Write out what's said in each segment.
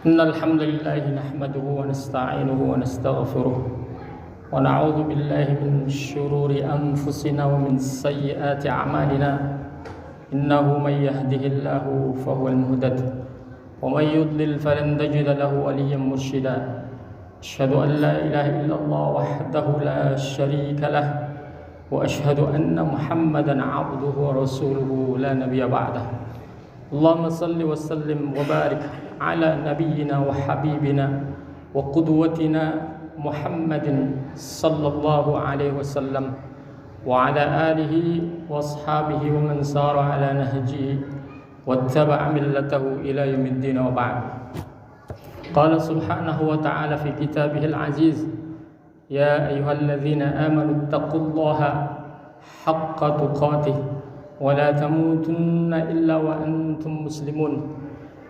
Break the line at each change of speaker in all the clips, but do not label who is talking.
إن الحمد لله نحمده ونستعينه ونستغفره ونعوذ بالله من شرور أنفسنا ومن سيئات أعمالنا إنه من يهده الله فهو المهتد ومن يضلل فلن تجد له وليا مرشدا أشهد أن لا إله إلا الله وحده لا شريك له وأشهد أن محمدا عبده ورسوله لا نبي بعده اللهم صل وسلم وبارك على نبينا وحبيبنا وقدوتنا محمد صلى الله عليه وسلم وعلى آله وأصحابه ومن سار على نهجه واتبع ملته إلى يوم الدين وبعد. قال سبحانه وتعالى في كتابه العزيز يا أيها الذين آمنوا اتقوا الله حق تقاته ولا تموتن إلا وأنتم مسلمون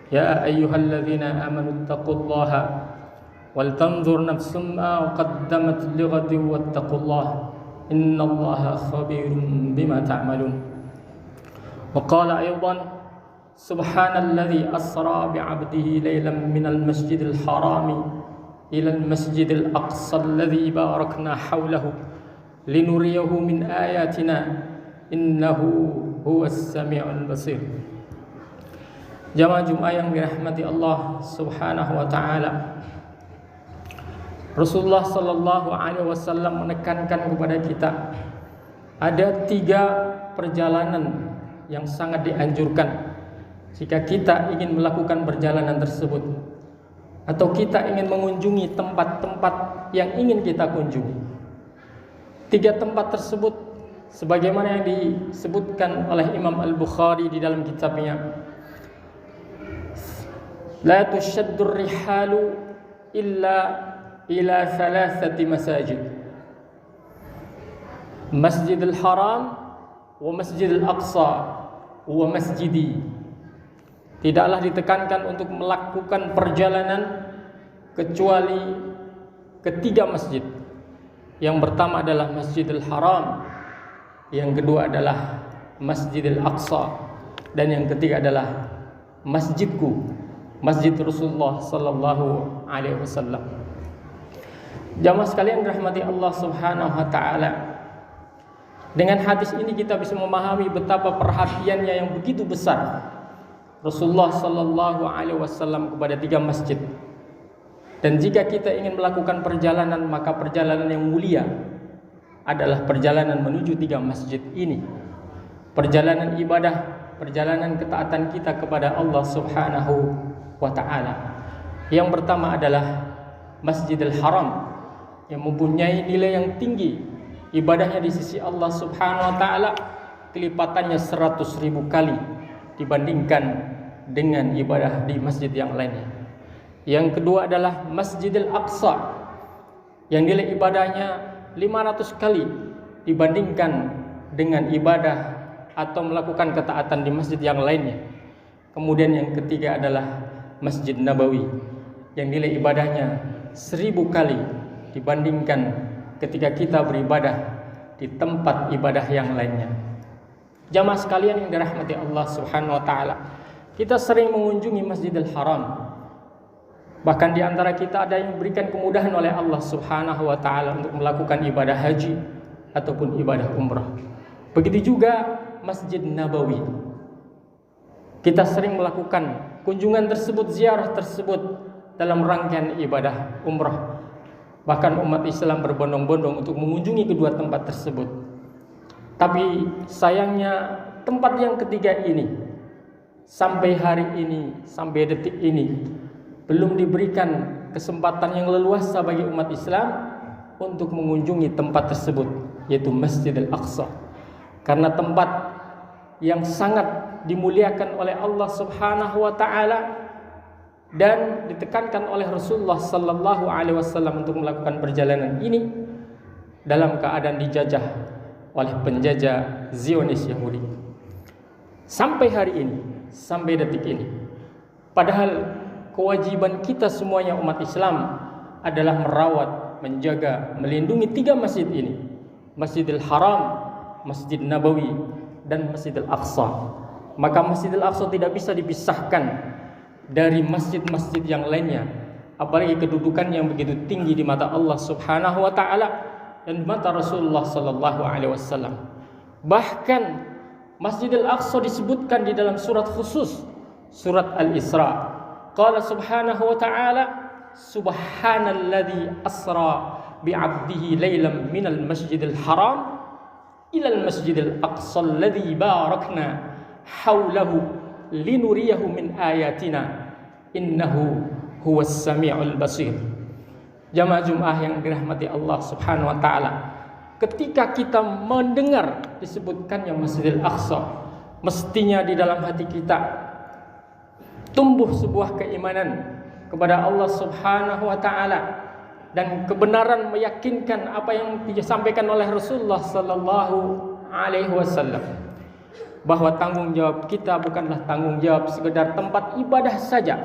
يا أيها الذين آمنوا اتقوا الله ولتنظر نفس ما قدمت لغد واتقوا الله إن الله خبير بما تعملون. وقال أيضا سبحان الذي أسرى بعبده ليلا من المسجد الحرام إلى المسجد الأقصى الذي باركنا حوله لنريه من آياتنا إنه هو السميع البصير. Jamaah Jumat yang dirahmati Allah Subhanahu wa taala. Rasulullah sallallahu alaihi wasallam menekankan kepada kita ada 3 perjalanan yang sangat dianjurkan jika kita ingin melakukan perjalanan tersebut atau kita ingin mengunjungi tempat-tempat yang ingin kita kunjungi. 3 tempat tersebut sebagaimana yang disebutkan oleh Imam Al-Bukhari di dalam kitabnya La tushaddur rihalu illa ila 3 masajid Masjidil Haram wa Masjidil Aqsa wa masjidi. Tidaklah ditekankan untuk melakukan perjalanan kecuali ke 3 masjid. Yang pertama adalah Masjidil Haram, yang kedua adalah Masjidil Aqsa, dan yang ketiga adalah masjidku, Masjid Rasulullah sallallahu alaihi wasallam. Jamaah sekalian dirahmati Allah Subhanahu wa taala. Dengan hadis ini kita bisa memahami betapa perhatiannya yang begitu besar Rasulullah sallallahu alaihi wasallam kepada 3 masjid. Dan jika kita ingin melakukan perjalanan, maka perjalanan yang mulia adalah perjalanan menuju 3 masjid ini. Perjalanan ibadah, perjalanan ketaatan kita kepada Allah Subhanahu wa ta'ala. Yang pertama adalah Masjidil Haram yang mempunyai nilai yang tinggi. Ibadahnya di sisi Allah Subhanahu wa ta'ala kelipatannya 100.000 kali dibandingkan dengan ibadah di masjid yang lainnya. Yang kedua adalah Masjidil Aqsa yang nilai ibadahnya 500 kali dibandingkan dengan ibadah atau melakukan ketaatan di masjid yang lainnya. Kemudian yang ketiga adalah Masjid Nabawi yang nilai ibadahnya 1000 kali dibandingkan ketika kita beribadah di tempat ibadah yang lainnya. Jamaah sekalian yang dirahmati Allah Subhanahu wa taala, kita sering mengunjungi Masjidil Haram. Bahkan di antara kita ada yang diberikan kemudahan oleh Allah Subhanahu wa taala untuk melakukan ibadah haji ataupun ibadah umrah. Begitu juga Masjid Nabawi. Kita sering melakukan kunjungan tersebut, ziarah tersebut dalam rangkaian ibadah umrah. Bahkan umat Islam berbondong-bondong untuk mengunjungi kedua tempat tersebut. Tapi sayangnya tempat yang ketiga ini sampai hari ini, sampai detik ini belum diberikan kesempatan yang leluasa bagi umat Islam untuk mengunjungi tempat tersebut, yaitu Masjidil Aqsa. Karena tempat yang sangat dimuliakan oleh Allah Subhanahu wa taala dan ditekankan oleh Rasulullah sallallahu alaihi wasallam untuk melakukan perjalanan ini dalam keadaan dijajah oleh penjajah Zionis Yahudi. Sampai hari ini, sampai detik ini. Padahal kewajiban kita semuanya umat Islam adalah merawat, menjaga, melindungi 3 masjid ini. Masjidil Haram, Masjid Nabawi, dan Masjidil Aqsa. Maka Masjidil Aqsa tidak bisa dipisahkan dari masjid-masjid yang lainnya, apalagi kedudukan yang begitu tinggi di mata Allah Subhanahu wa taala dan di mata Rasulullah sallallahu alaihi wasallam. Bahkan Masjidil Aqsa disebutkan di dalam surat khusus, surat Al-Isra. Qala subhanahu wa ta'ala, subhanalladzi asra bi'abdihi laylan minal masjidil haram ilal masjidil aqsa alladzi barakna haulahu linuriyahu min ayatina innahu huwas sami'ul basir. Jamaah Jumat yang dirahmati Allah Subhanahu wa taala, ketika kita mendengar disebutkannya Masjidil Aqsa, mestinya di dalam hati kita tumbuh sebuah keimanan kepada Allah Subhanahu wa taala dan kebenaran meyakinkan apa yang disampaikan oleh Rasulullah sallallahu alaihi wasallam, bahwa tanggung jawab kita bukanlah tanggung jawab sekedar tempat ibadah saja,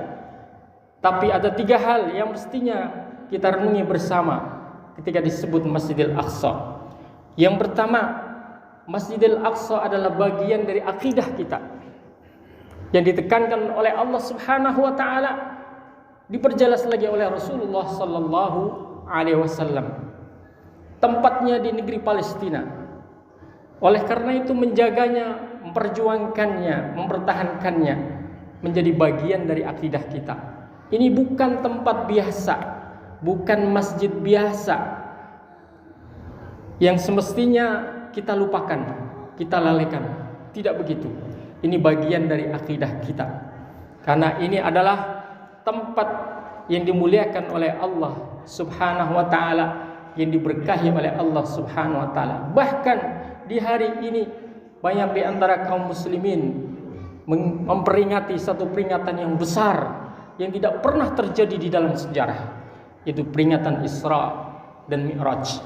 tapi ada 3 hal yang mestinya kita renungi bersama ketika disebut Masjidil Aqsa. Yang pertama, Masjidil Aqsa adalah bagian dari akidah kita yang ditekankan oleh Allah Subhanahu wa taala, diperjelas lagi oleh Rasulullah sallallahu alaihi wasallam. Tempatnya di negeri Palestina. Oleh karena itu menjaganya, memperjuangkannya, mempertahankannya menjadi bagian dari akidah kita. Ini bukan tempat biasa, bukan masjid biasa yang semestinya kita lupakan, kita lalaikan. Tidak begitu. Ini bagian dari akidah kita. Karena ini adalah tempat yang dimuliakan oleh Allah Subhanahu wa taala, yang diberkahi oleh Allah Subhanahu wa taala. Bahkan di hari ini banyak di antara kaum muslimin memperingati satu peringatan yang besar yang tidak pernah terjadi di dalam sejarah, yaitu peringatan Isra dan Mi'raj.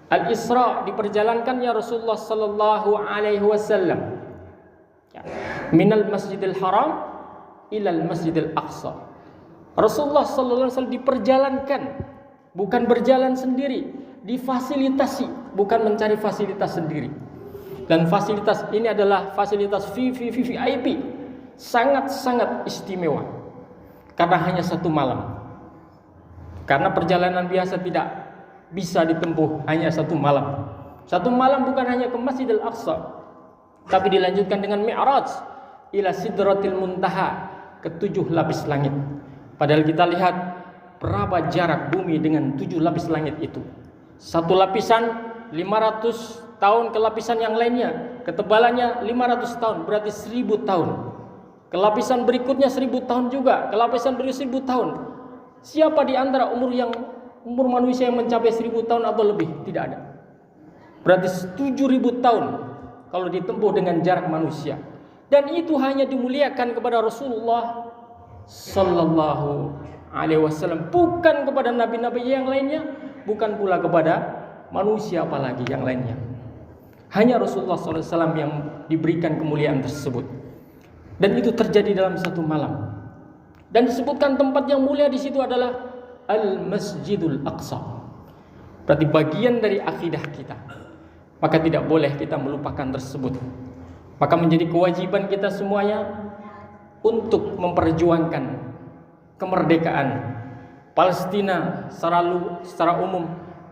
Al-Isra diperjalankannya Rasulullah sallallahu alaihi wasallam minal Masjidil Haram ilal Masjidil Aqsa. Rasulullah sallallahu alaihi wasallam diperjalankan, bukan berjalan sendiri, difasilitasi, bukan mencari fasilitas sendiri. Dan fasilitas ini adalah fasilitas VIP, sangat-sangat istimewa. Karena hanya 1 malam. Karena perjalanan biasa tidak bisa ditempuh hanya 1 malam. 1 malam bukan hanya ke Masjidil Aqsa, tapi dilanjutkan dengan Mi'raj ila Sidratil Muntaha, ke 7 lapis langit. Padahal kita lihat berapa jarak bumi dengan 7 lapis langit itu. 1 lapisan 500 tahun ke lapisan yang lainnya, ketebalannya 500 tahun, berarti 1000 tahun. Ke lapisan berikutnya 1000 tahun juga, ke lapisan berikutnya 1000 tahun. Siapa di antara umur manusia yang mencapai 1000 tahun atau lebih? Tidak ada. Berarti 7000 tahun kalau ditempuh dengan jarak manusia. Dan itu hanya dimuliakan kepada Rasulullah sallallahu alaihi wasallam, bukan kepada nabi-nabi yang lainnya, bukan pula kepada manusia apalagi yang lainnya. Hanya Rasulullah sallallahu alaihi wasallam yang diberikan kemuliaan tersebut. Dan itu terjadi dalam 1 malam. Dan disebutkan tempat yang mulia di situ adalah Al-Masjidul Aqsa. Berarti bagian dari akidah kita. Maka tidak boleh kita melupakan tersebut. Maka menjadi kewajiban kita semuanya untuk memperjuangkan kemerdekaan Palestina secara umum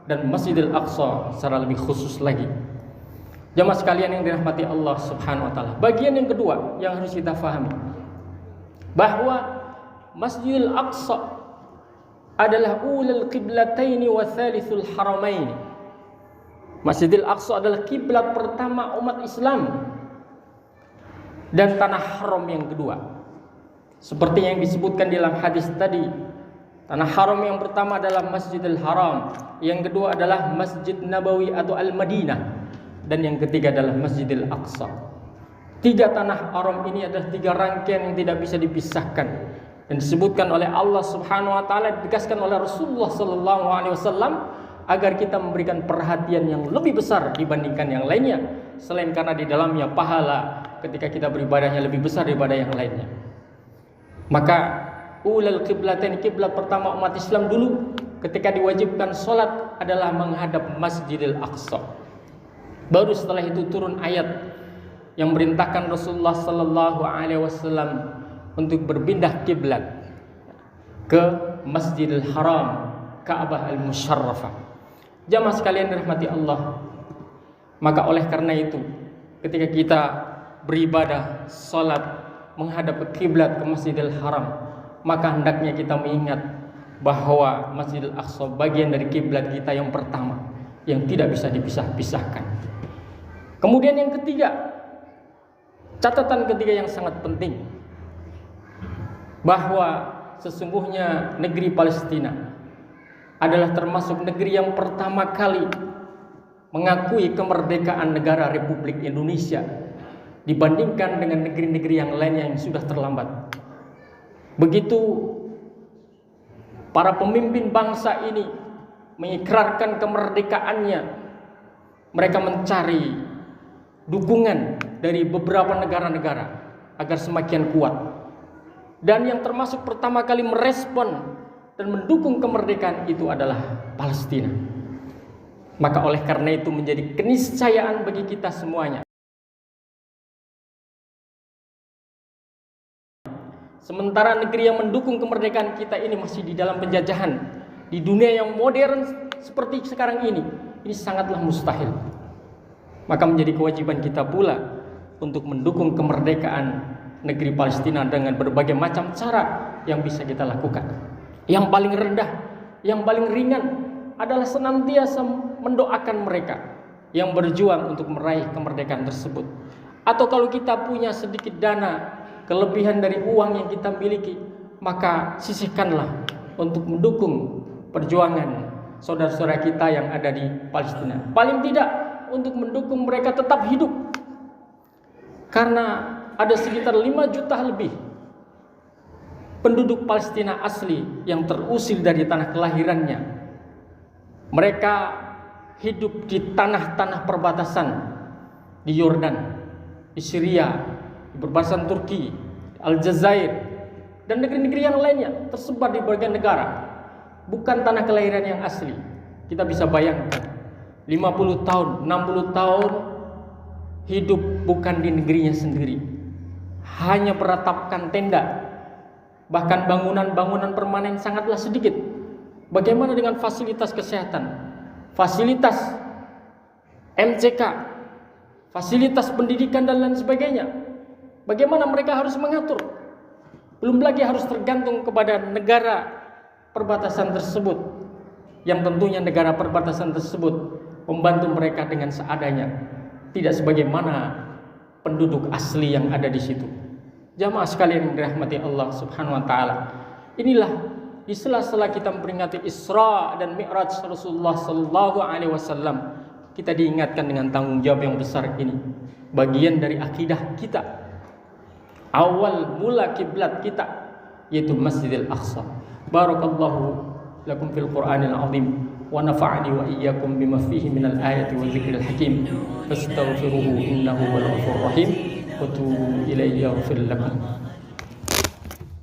dan Masjidil Aqsa secara lebih khusus lagi. Jamaah sekalian yang dirahmati Allah Subhanahu wa taala. Bagian yang kedua yang harus kita fahami, bahwa Masjidil Aqsa adalah ulul qiblataini wa thalithul haramaini. Masjidil Aqsa adalah kiblat pertama umat Islam dan tanah haram yang kedua. Seperti yang disebutkan di dalam hadis tadi, tanah haram yang pertama adalah Masjidil Haram, yang kedua adalah Masjid Nabawi atau Al-Madinah, dan yang ketiga adalah Masjidil Aqsa. 3 tanah haram ini adalah 3 rangkaian yang tidak bisa dipisahkan, dan disebutkan oleh Allah Subhanahu wa taala, ditegaskan oleh Rasulullah sallallahu alaihi wasallam agar kita memberikan perhatian yang lebih besar dibandingkan yang lainnya, selain karena di dalamnya pahala ketika kita beribadahnya lebih besar daripada yang lainnya. Maka ulul qiblatain, kiblat pertama umat Islam dulu ketika diwajibkan sholat adalah menghadap Masjidil Aqsa. Baru setelah itu turun ayat yang merintahkan Rasulullah sallallahu alaihi wasallam untuk berpindah kiblat ke Masjidil Haram, Ka'bah Al-Musyarrafah. Jamaah sekalian dirahmati Allah, maka oleh karena itu ketika kita beribadah, salat menghadap ke kiblat ke Masjidil Haram, maka hendaknya kita mengingat bahwa Masjidil Aqsa bagian dari kiblat kita yang pertama, yang tidak bisa dipisah-pisahkan. Kemudian yang ketiga, catatan ketiga yang sangat penting, bahwa sesungguhnya negeri Palestina adalah termasuk negeri yang pertama kali mengakui kemerdekaan negara Republik Indonesia dibandingkan dengan negeri-negeri yang lainnya yang sudah terlambat. Begitu para pemimpin bangsa ini mengikrarkan kemerdekaannya, mereka mencari dukungan dari beberapa negara-negara agar semakin kuat. Dan yang termasuk pertama kali merespon dan mendukung kemerdekaan itu adalah Palestina. Maka oleh karena itu menjadi keniscayaan bagi kita semuanya, sementara negeri yang mendukung kemerdekaan kita ini masih di dalam penjajahan, di dunia yang modern seperti sekarang ini sangatlah mustahil. Maka menjadi kewajiban kita pula untuk mendukung kemerdekaan negeri Palestina dengan berbagai macam cara yang bisa kita lakukan. Yang paling rendah, yang paling ringan adalah senantiasa mendoakan mereka yang berjuang untuk meraih kemerdekaan tersebut. Atau kalau kita punya sedikit dana, kelebihan dari uang yang kita miliki, maka sisihkanlah untuk mendukung perjuangan saudara-saudara kita yang ada di Palestina. Paling tidak untuk mendukung mereka tetap hidup, karena ada sekitar 5 juta lebih penduduk Palestina asli yang terusir dari tanah kelahirannya. Mereka hidup di tanah-tanah perbatasan, di Yordan, di Syria, di perbatasan Turki, Aljazair, dan negeri-negeri yang lainnya tersebar di berbagai negara. Bukan tanah kelahiran yang asli. Kita bisa bayangkan 50 tahun, 60 tahun hidup bukan di negerinya sendiri, hanya beratapkan tenda, bahkan bangunan-bangunan permanen sangatlah sedikit. Bagaimana dengan fasilitas kesehatan, fasilitas MCK, fasilitas pendidikan dan lain sebagainya? Bagaimana mereka harus mengatur? Belum lagi harus tergantung kepada negara perbatasan tersebut, yang tentunya negara perbatasan tersebut membantu mereka dengan seadanya, tidak sebagaimana penduduk asli yang ada di situ. Jamaah sekalian yang dirahmati Allah Subhanahu wa taala, inilah di sela-sela kita memperingati Isra dan Mi'raj Rasulullah sallallahu alaihi wasallam, kita diingatkan dengan tanggung jawab yang besar ini, bagian dari akidah kita, awal mula kiblat kita yaitu Masjidil Aqsa. Barakallahu lakum fil Qur'anil azim wa nafa'ani wa iyyakum bima fihi minal ayati wa dzikril hakim. Fastaghfiruhu innahu wal ghafurur rahim wa tubu ilayhi yaghfir lakum.